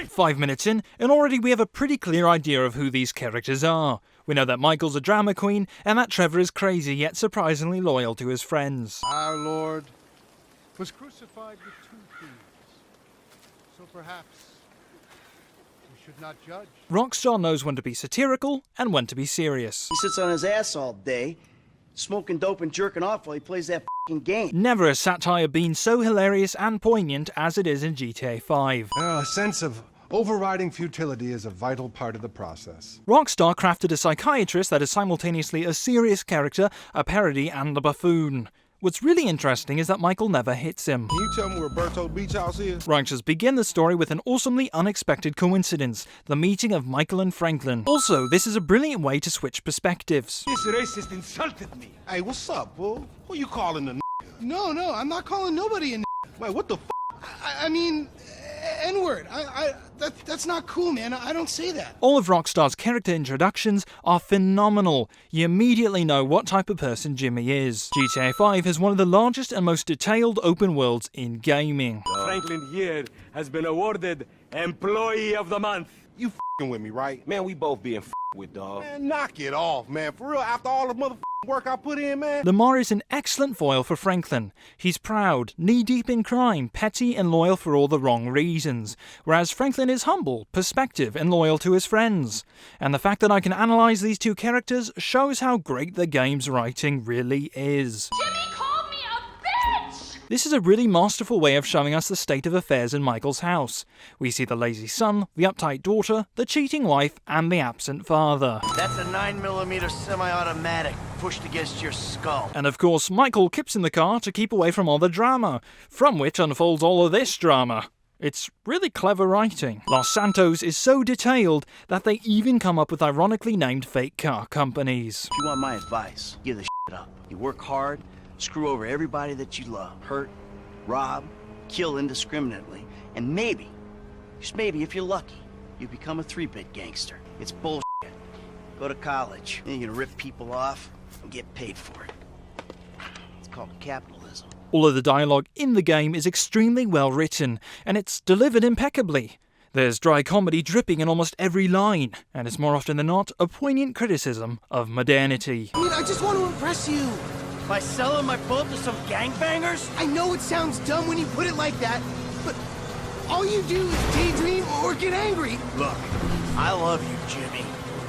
5 minutes in, and already we have a pretty clear idea of who these characters are. We know that Michael's a drama queen, and that Trevor is crazy yet surprisingly loyal to his friends. Our Lord was crucified with 2 thieves, so perhaps we should not judge. Rockstar knows when to be satirical and when to be serious. He sits on his ass all day, smoking dope and jerking off while he plays that f***ing game. Never has satire been so hilarious and poignant as it is in GTA 5. A sense of overriding futility is a vital part of the process. Rockstar crafted a psychiatrist that is simultaneously a serious character, a parody, and a buffoon. What's really interesting is that Michael never hits him. Can you tell me where Berto Beach House is? Writers begin the story with an awesomely unexpected coincidence, the meeting of Michael and Franklin. Also, this is a brilliant way to switch perspectives. This racist insulted me. Hey, what's up, boo? Who you calling a n***? No, I'm not calling nobody a n***. Wait, what the f***? I mean, N-word. That's not cool, man. I don't say that. All of Rockstar's character introductions are phenomenal. You immediately know what type of person Jimmy is. GTA 5 has one of the largest and most detailed open worlds in gaming. Franklin here has been awarded Employee of the Month. You f***ing with me, right? Man, we both being f***ed with, dog. Man, knock it off, man. For real, after all the motherfucking work I put in, man. Lamar is an excellent foil for Franklin. He's proud, knee-deep in crime, petty and loyal for all the wrong reasons. Whereas Franklin is humble, perspective and loyal to his friends. And the fact that I can analyse these 2 characters shows how great the game's writing really is. Jimmy called me a bitch! This is a really masterful way of showing us the state of affairs in Michael's house. We see the lazy son, the uptight daughter, the cheating wife, and the absent father. That's a 9mm semi-automatic pushed against your skull. And of course, Michael keeps in the car to keep away from all the drama, from which unfolds all of this drama. It's really clever writing. Los Santos is so detailed that they even come up with ironically named fake car companies. If you want my advice, give the shit up. You work hard, screw over everybody that you love, hurt, rob, kill indiscriminately, and maybe, just maybe if you're lucky, you become a 3-bit gangster. It's bullshit. Go to college, then you're gonna rip people off and get paid for it. It's called capitalism. All of the dialogue in the game is extremely well written, and it's delivered impeccably. There's dry comedy dripping in almost every line, and it's more often than not a poignant criticism of modernity. I mean, I just want to impress you. By selling my boat to some gangbangers? I know it sounds dumb when you put it like that, but all you do is daydream or get angry. Look, I love you, Jimmy,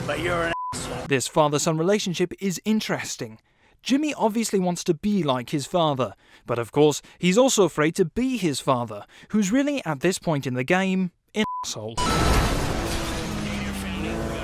but you're an asshole. This father-son relationship is interesting. Jimmy obviously wants to be like his father, but of course, he's also afraid to be his father, who's really, at this point in the game, an asshole.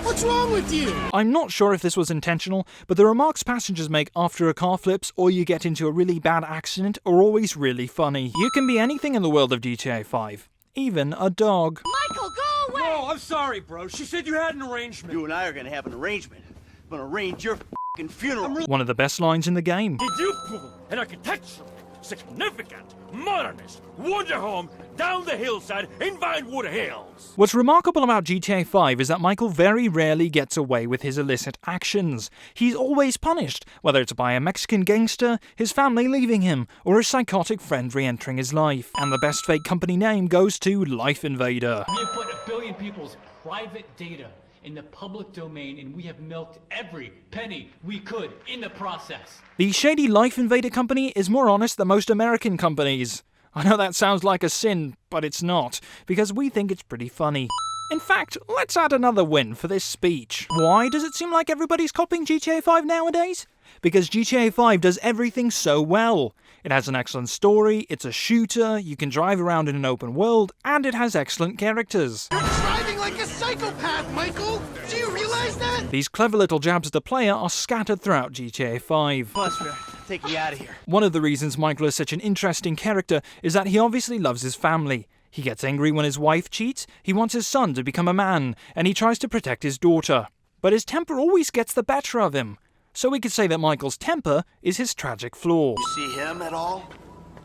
What's wrong with you? I'm not sure if this was intentional, but the remarks passengers make after a car flips or you get into a really bad accident are always really funny. You can be anything in the world of GTA 5, even a dog. Michael, go away! Oh, I'm sorry, bro. She said you had an arrangement. You and I are gonna have an arrangement. I'm gonna arrange your f***ing funeral. One of the best lines in the game. Did you pull an architectural, significant, modernist wonder home down the hillside in Vinewood Hills? What's remarkable about GTA 5 is that Michael very rarely gets away with his illicit actions. He's always punished, whether it's by a Mexican gangster, his family leaving him, or a psychotic friend re-entering his life. And the best fake company name goes to Life Invader. We have put 1 billion people's private data in the public domain, and we have milked every penny we could in the process. The shady Life Invader company is more honest than most American companies. I know that sounds like a sin, but it's not, because we think it's pretty funny. In fact, let's add another win for this speech. Why does it seem like everybody's copying GTA 5 nowadays? Because GTA 5 does everything so well. It has an excellent story, it's a shooter, you can drive around in an open world, and it has excellent characters. You're driving like a psychopath, Michael! Do you realize that? These clever little jabs at the player are scattered throughout GTA 5. Plus, we're taking you out of here. One of the reasons Michael is such an interesting character is that he obviously loves his family. He gets angry when his wife cheats, he wants his son to become a man, and he tries to protect his daughter. But his temper always gets the better of him. So we could say that Michael's temper is his tragic flaw. You see him at all?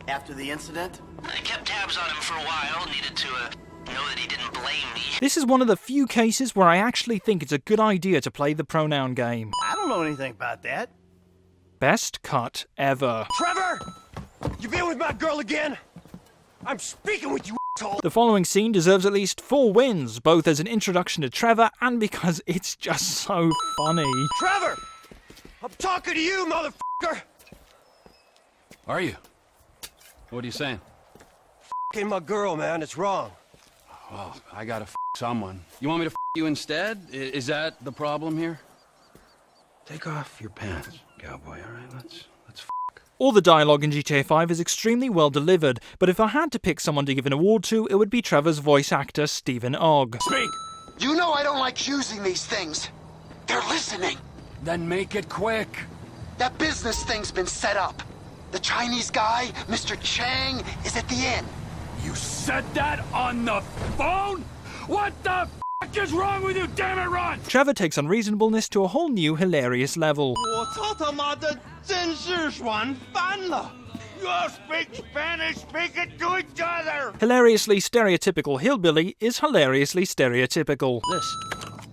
After the incident? I kept tabs on him for a while, needed to know that he didn't blame me. This is one of the few cases where I actually think it's a good idea to play the pronoun game. I don't know anything about that. Best cut ever. Trevor! You been with my girl again? I'm speaking with you, The following scene deserves at least 4 wins, both as an introduction to Trevor and because it's just so funny. Trevor! I'm talking to you, motherfucker! Are you? What are you saying? F***ing my girl, man, it's wrong. Well, I gotta someone. You want me to you instead? Is that the problem here? Take off your pants, cowboy, alright? Let's All the dialogue in GTA 5 is extremely well delivered, but if I had to pick someone to give an award to, it would be Trevor's voice actor, Stephen Ogg. Speak! You know I don't like using these things. They're listening. Then make it quick. That business thing's been set up. The Chinese guy, Mr. Chang, is at the inn. You said that on the phone? What the f*** is wrong with you, damn it, Ron? Trevor takes unreasonableness to a whole new hilarious level. You all speak Spanish, speak it to each other! Hilariously stereotypical hillbilly is hilariously stereotypical.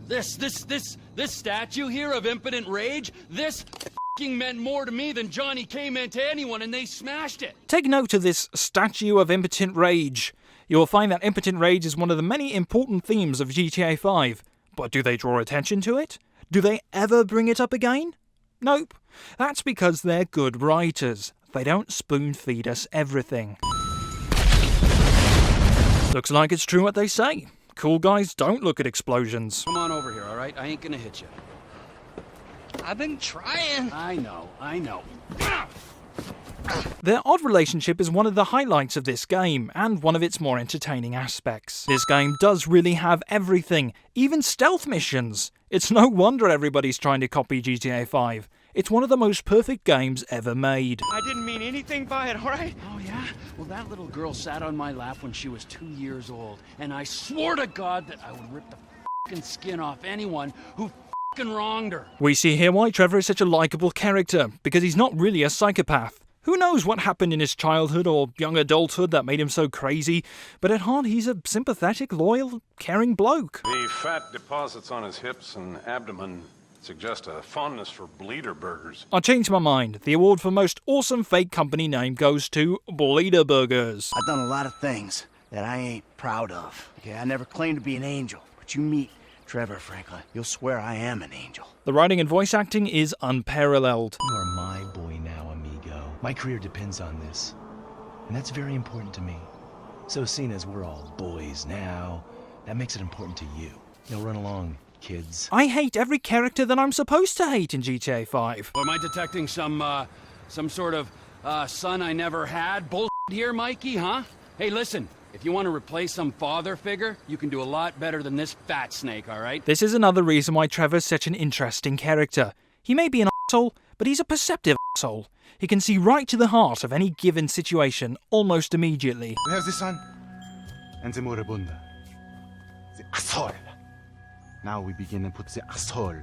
This statue here of impotent rage, this f***ing meant more to me than Johnny K meant to anyone, and they smashed it. Take note of this statue of impotent rage. You will find that impotent rage is one of the many important themes of GTA 5. But do they draw attention to it? Do they ever bring it up again? Nope. That's because they're good writers. They don't spoon-feed us everything. Looks like it's true what they say. Cool guys don't look at explosions. Come on over here, alright? I ain't gonna hit you. I've been trying. I know. Their odd relationship is one of the highlights of this game, and one of its more entertaining aspects. This game does really have everything, even stealth missions. It's no wonder everybody's trying to copy GTA 5. It's one of the most perfect games ever made. I didn't mean anything by it, alright? Oh yeah? Well, that little girl sat on my lap when she was 2 years old, and I swore to God that I would rip the f***ing skin off anyone who f***ing wronged her. We see here why Trevor is such a likable character, because he's not really a psychopath. Who knows what happened in his childhood or young adulthood that made him so crazy, but at heart he's a sympathetic, loyal, caring bloke. The fat deposits on his hips and abdomen suggest a fondness for bleeder burgers. I changed my mind. The award for most awesome fake company name goes to Bleeder Burgers. I've done a lot of things that I ain't proud of. Okay, I never claimed to be an angel, but you meet Trevor Franklin, you'll swear I am an angel. The writing and voice acting is unparalleled. You are my boy now, amigo. My career depends on this, and that's very important to me. So seeing as we're all boys now, that makes it important to you. Now run along, kids. I hate every character that I'm supposed to hate in GTA 5. Well, am I detecting some sort of son I never had bullshit here, Mikey, huh? Hey, listen, if you want to replace some father figure, you can do a lot better than this fat snake, all right? This is another reason why Trevor's such an interesting character. He may be an asshole, but he's a perceptive asshole. He can see right to the heart of any given situation almost immediately. We have the sun and the moribunda. The asshole. Now we begin and put the asshole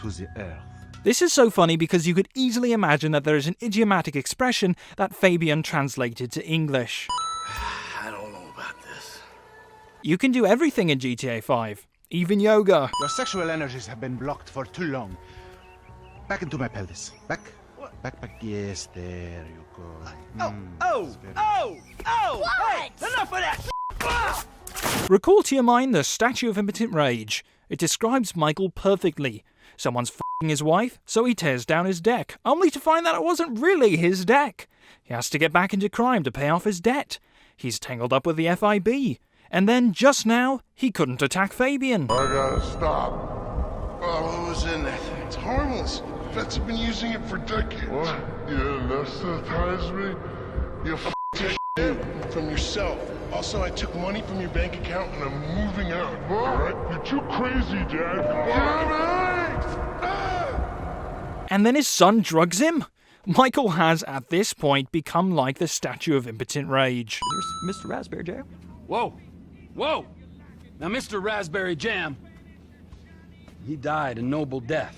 to the earth. This is so funny because you could easily imagine that there is an idiomatic expression that Fabian translated to English. I don't know about this. You can do everything in GTA 5, even yoga. Your sexual energies have been blocked for too long. Back into my pelvis. Back. Back. Yes, there you go. Oh! What? Hey, enough of that! Recall to your mind the Statue of Impotent Rage. It describes Michael perfectly. Someone's f***ing his wife, so he tears down his deck, only to find that it wasn't really his deck. He has to get back into crime to pay off his debt. He's tangled up with the FIB. And then, just now, he couldn't attack Fabian. I gotta stop. Oh, what was in that thing? It's harmless. Vets have been using it for decades. What? You anesthetize me? You f***ing shit from yourself. Also, I took money from your bank account and I'm moving out. What? Alright? You're too crazy, Dad. And then his son drugs him? Michael has, at this point, become like the Statue of Impotent Rage. There's Mr. Raspberry Jam. Whoa! Now, Mr. Raspberry Jam, he died a noble death,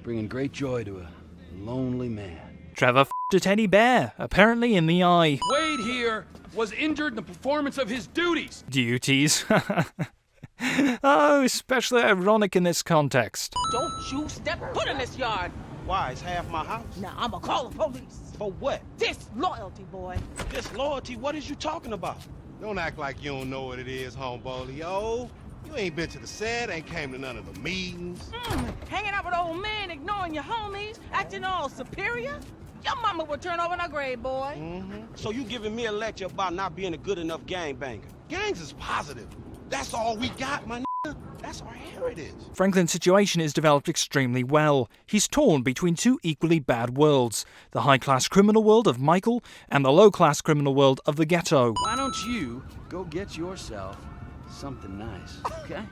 bringing great joy to a lonely man. Trevor f***ed a teddy bear, apparently in the eye. Wade here was injured in the performance of his duties. Duties. Oh, especially ironic in this context. Don't you step foot in this yard. Why? It's half my house. Now, I'ma call the police. For what? Disloyalty, boy. Disloyalty? What is you talking about? Don't act like you don't know what it is, homeboy. Yo, you ain't been to the set, ain't came to none of the meetings. Hanging out with old men, ignoring your homies, acting all superior? Your mama would turn over in her grave, boy. So you giving me a lecture about not being a good enough gangbanger? Gangs is positive. That's all we got, my nigga. That's our heritage. Franklin's situation is developed extremely well. He's torn between two equally bad worlds, the high-class criminal world of Michael and the low-class criminal world of the ghetto. Why don't you go get yourself something nice, okay?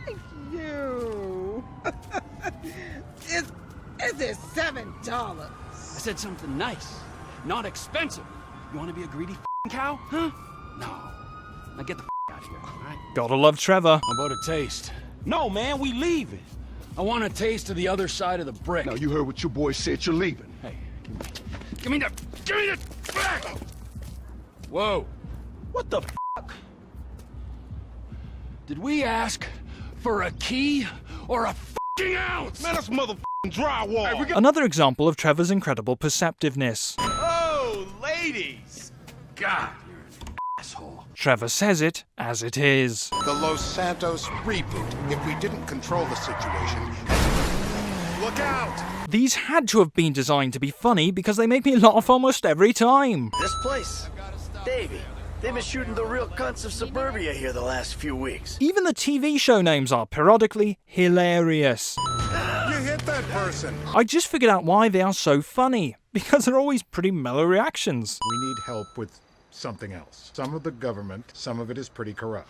Thank you. Is it $7? I said something nice, not expensive. You want to be a greedy cow, huh? No. Now get the out of here, all right? Gotta love Trevor. How about a taste? No, man, we leaving. I want a taste of the other side of the brick. Now, you heard what your boy said. You're leaving. Hey, give me the back! Whoa. What the Did we ask for a key or a ounce? Man, that's motherfucking drywall. Another example of Trevor's incredible perceptiveness. Oh, ladies. God, you're an asshole. Trevor says it as it is. The Los Santos reboot. If we didn't control the situation... Look out! These had to have been designed to be funny because they make me laugh almost every time. This place, Davey, they've been shooting the real cunts of suburbia here the last few weeks. Even the TV show names are periodically hilarious. You hit that person. I just figured out why they are so funny, because they're always pretty mellow reactions. We need help with something else. Some of the government, some of it is pretty corrupt.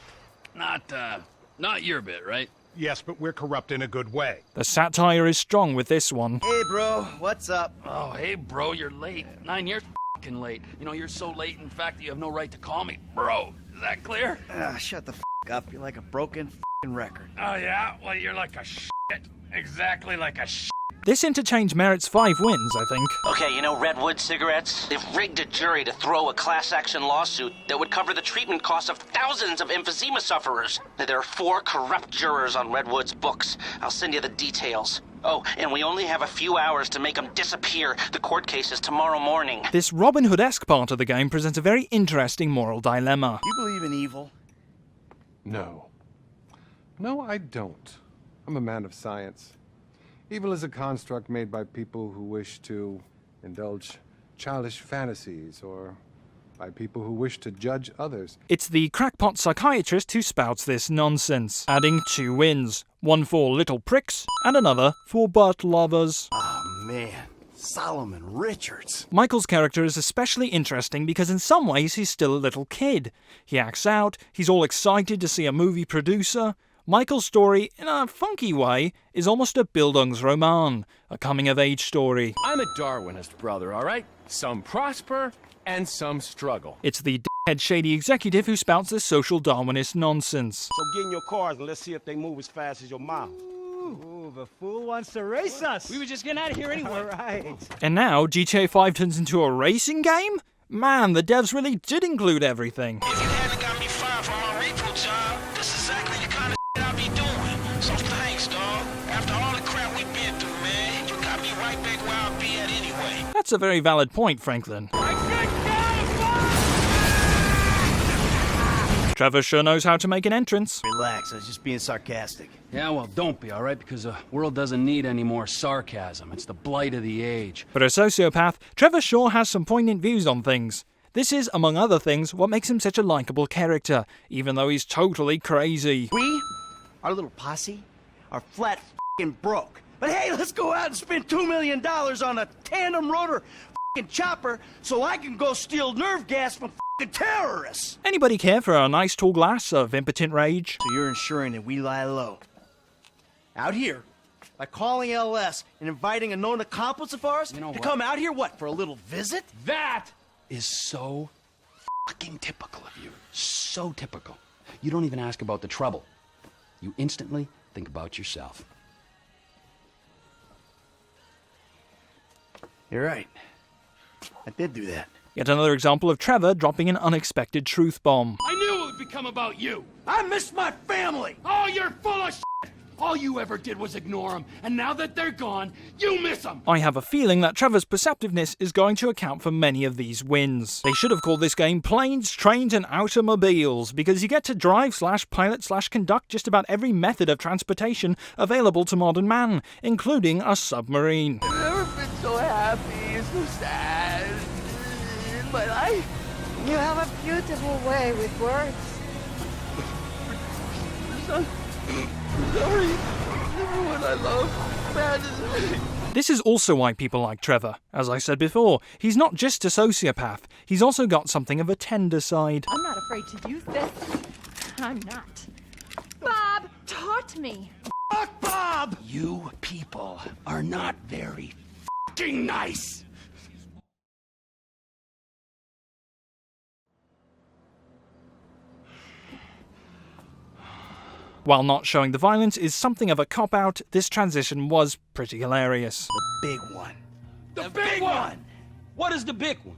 Not your bit, right? Yes, but we're corrupt in a good way. The satire is strong with this one. Hey, bro, what's up? Oh, hey, bro, you're late. 9 years f***ing late. You know, you're so late, in fact, that you have no right to call me bro. Is that clear? Shut the f*** up. You're like a broken f***ing record. Oh, yeah? Well, you're like a shit. Exactly like a shit. This interchange merits 5 wins, I think. Okay, you know Redwood Cigarettes? They've rigged a jury to throw a class action lawsuit that would cover the treatment costs of thousands of emphysema sufferers. There are 4 corrupt jurors on Redwood's books. I'll send you the details. Oh, and we only have a few hours to make them disappear. The court case is tomorrow morning. This Robin Hood-esque part of the game presents a very interesting moral dilemma. You believe in evil? No. No, I don't. I'm a man of science. Evil is a construct made by people who wish to indulge childish fantasies, or by people who wish to judge others. It's the crackpot psychiatrist who spouts this nonsense, adding 2 wins. One for little pricks, and another for butt lovers. Oh, man. Solomon Richards. Michael's character is especially interesting because in some ways he's still a little kid. He acts out, he's all excited to see a movie producer. Michael's story, in a funky way, is almost a Bildungsroman, a coming-of-age story. I'm a Darwinist, brother, all right? Some prosper and some struggle. It's the d***head shady executive who spouts this social Darwinist nonsense. So get in your cars and let's see if they move as fast as your mouth. Ooh, the fool wants to race us. We were just getting out of here anyway. All right. And now GTA 5 turns into a racing game? Man, the devs really did include everything. If you hadn't got me fired from my repo job, this is exactly the kind of I'll be doing. So thanks, dog. After all the crap we've been through, man, you got me right back where I'll be at anyway. That's a very valid point, Franklin. Trevor sure knows how to make an entrance. Relax, I was just being sarcastic. Yeah, well, don't be, all right? Because the world doesn't need any more sarcasm. It's the blight of the age. But a sociopath, Trevor sure has some poignant views on things. This is, among other things, what makes him such a likable character, even though he's totally crazy. We, our little posse, are flat f***ing broke. But hey, let's go out and spend $2 million on a tandem rotor f***ing chopper so I can go steal nerve gas from f***ing terrorists. Anybody care for a nice tall glass of impotent rage? So you're ensuring that we lie low. Out here, by calling LS and inviting a known accomplice of ours to come out here, what, for a little visit? That is so fucking typical of you. So typical. You don't even ask about the trouble. You instantly think about yourself. You're right. I did do that. Yet another example of Trevor dropping an unexpected truth bomb. I knew it would become about you. I miss my family. Oh, you're full of shit. All you ever did was ignore them, and now that they're gone, you miss them! I have a feeling that Trevor's perceptiveness is going to account for many of these wins. They should have called this game Planes, Trains and Automobiles, because you get to drive/pilot/conduct just about every method of transportation available to modern man, including a submarine. I've never been so happy, so sad in my life. You have a beautiful way with words. Sorry, everyone I love abandons me. This is also why people like Trevor. As I said before, he's not just a sociopath, he's also got something of a tender side. I'm not afraid to use this. I'm not. Bob, taught me. Fuck Bob! You people are not very fucking nice! While not showing the violence is something of a cop-out, this transition was pretty hilarious. The big one. The big one! What is the big one?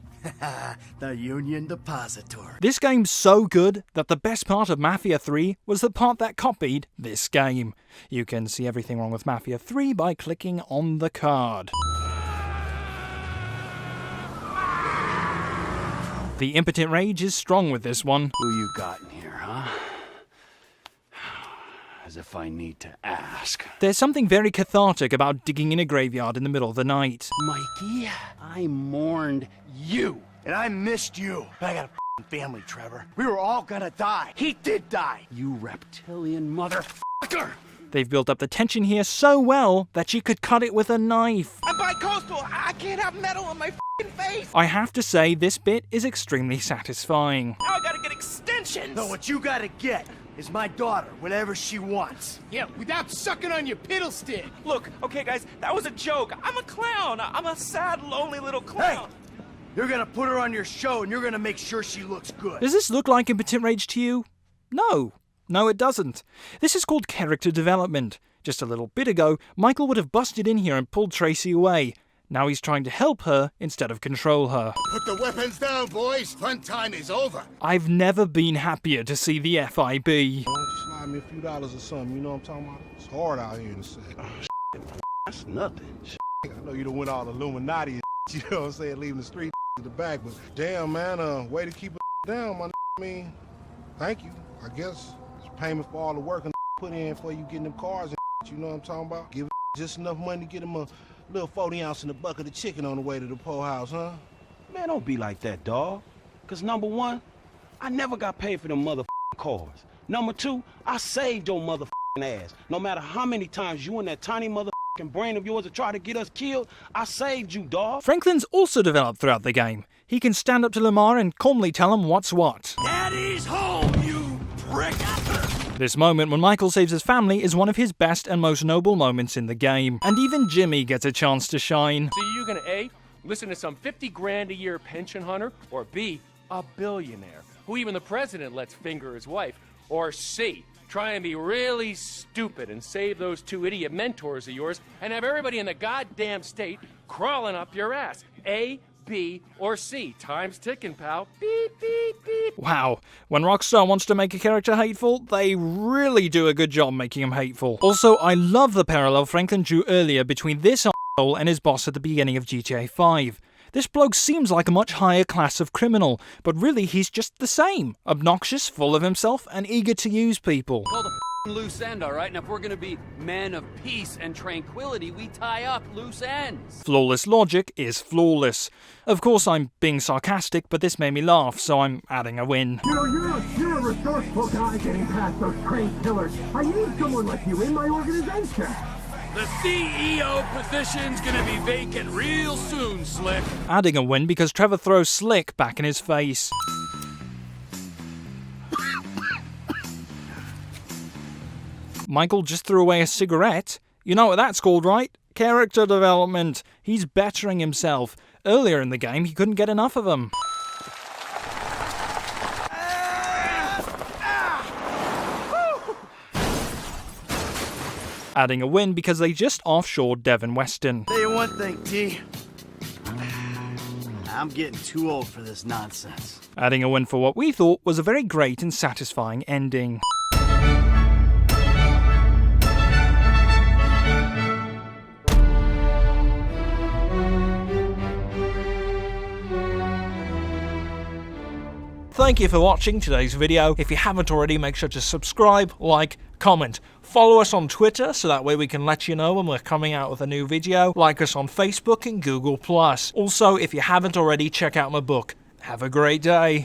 The Union Depository. This game's so good that the best part of Mafia 3 was the part that copied this game. You can see everything wrong with Mafia 3 by clicking on the card. The impotent rage is strong with this one. Who you got in here, huh? As if I need to ask. There's something very cathartic about digging in a graveyard in the middle of the night. Mikey, I mourned you. And I missed you. But I got a family, Trevor. We were all gonna die. He did die. You reptilian motherfucker! They've built up the tension here so well that you could cut it with a knife. I'm bi-coastal. I can't have metal on my face. I have to say, this bit is extremely satisfying. Now I gotta get extensions. No, what you gotta get is my daughter, whatever she wants. Yeah, without sucking on your piddle stick. Look, okay, guys, that was a joke. I'm a clown. I'm a sad, lonely little clown. Hey, you're gonna put her on your show and you're gonna make sure she looks good. Does this look like impotent rage to you? No. No, it doesn't. This is called character development. Just a little bit ago, Michael would have busted in here and pulled Tracy away. Now he's trying to help her instead of control her. Put the weapons down, boys. Fun time is over. I've never been happier to see the FIB. Why don't you slide me a few dollars or something, you know what I'm talking about? It's hard out here in the city. That's nothing. I know you done went all Illuminati and you know what I'm saying, leaving the street to the back, but damn, man, way to keep it down, my I mean, thank you, I guess. It's payment for all the work and put in for you getting them cars and you know what I'm talking about? Give just enough money to get them a little 40 ounce in a bucket of chicken on the way to the po house, huh? Man, don't be like that, dawg. Cause number one, I never got paid for them motherfucking cars. Number two, I saved your motherfucking ass. No matter how many times you and that tiny motherfucking brain of yours have tried to get us killed, I saved you, dawg. Franklin's also developed throughout the game. He can stand up to Lamar and calmly tell him what's what. Daddy's home, you prick! This moment when Michael saves his family is one of his best and most noble moments in the game. And even Jimmy gets a chance to shine. So you're gonna A, listen to some 50 grand a year pension hunter, or B, a billionaire, who even the president lets finger his wife, or C, try and be really stupid and save those two idiot mentors of yours and have everybody in the goddamn state crawling up your ass. A, B, or C. Time's ticking, pal. Beep, beep, beep. Wow, when Rockstar wants to make a character hateful, they really do a good job making him hateful. Also, I love the parallel Franklin drew earlier between this asshole and his boss at the beginning of GTA 5. This bloke seems like a much higher class of criminal, but really he's just the same. Obnoxious, full of himself, and eager to use people. Called a loose end, all right? And if we're gonna be men of peace and tranquility, we tie up loose ends. Flawless logic is flawless. Of course, I'm being sarcastic, but this made me laugh, so I'm adding a win. You're a resourceful guy getting past those trained killers. I need someone like you in my organization. The CEO position's gonna be vacant real soon, Slick. Adding a win because Trevor throws Slick back in his face. Michael just threw away a cigarette. You know what that's called, right? Character development. He's bettering himself. Earlier in the game, he couldn't get enough of them. Adding a win because they just offshored Devin Weston. Tell you one thing, T. I'm getting too old for this nonsense. Adding a win for what we thought was a very great and satisfying ending. Thank you for watching today's video. If you haven't already, make sure to subscribe, like, comment. Follow us on Twitter so that way we can let you know when we're coming out with a new video. Like us on Facebook and Google+. Also, if you haven't already, check out my book. Have a great day.